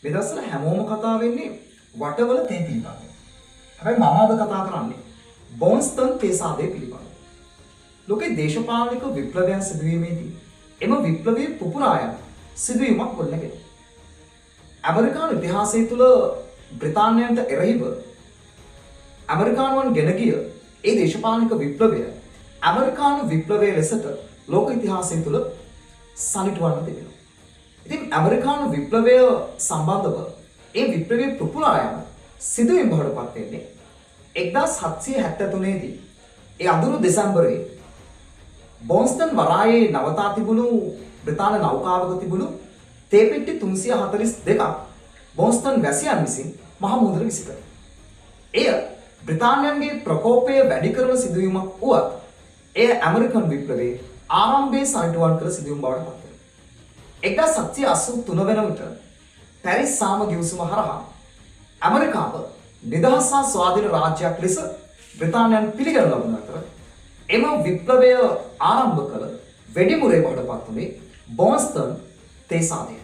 මේ දවස්වල හැමෝම කතා වෙන්නේ වටවල තේ පිළිබඳව. හැබැයි මම අද කතා කරන්නේ බෝන්ස්ටන් තේ සාදය පිළිබඳව. ලෝකේ දේශපාලනික විප්ලවයන් සිදුවීමේදී එම විප්ලවයේ පුපුරා යන සිදුවීමක් ගොඩනැගෙන. ඇමරිකානු ඉතිහාසය තුළ බ්‍රිතාන්‍යයන්ට එරෙහිව ඇමරිකානුවන් ගෙන ගිය ඒ දේශපාලනික විප්ලවය ඇමරිකානු විප්ලවයේ ලෙසට ලෝක ඉතිහාසය තුළ සනිටුවන්න තිබෙනවා. ඉතින් ඇමරිකානු විප්ලවය සම්බන්ධව ඒ විප්ලවයේ පුපුරා යන සිදුවීම් බවට පත් වෙන්නේ 1773 දී ඒ අඳුරු දෙසැම්බරයේ බෝන්ස්ටන් වරායේ නවතා තිබුණු බ්‍රිතාන්‍ය නෞකාවක තිබුණු තේ පෙට්ටි 342ක් බෝන්ස්ටන් වැසියන් විසින් මහ මුහුදට විසි කළා. එය බ්‍රිතාන්‍යයන්ගේ ප්‍රකෝපය වැඩි කරන සිදුවීමක් වුවත් එය ඇමරිකන් විප්ලවයේ ආරම්භයේ සනිටුවන් කළ සිදුවීම් බවට පත් වෙනවා. 1783 වෙන විට පැරිස් සාම ගිවිසුම හරහා ඇමරිකාව නිදහස් හා ස්වාධීන රාජ්‍යයක් ලෙස බ්‍රිතාන්‍යයන් පිළිගනු ලබන අතර එම විප්ලවය ආරම්භ කළ වෙඩිමුරේ බවට පත් වුණේ බෝන්ස්ටන් තේ සාදය.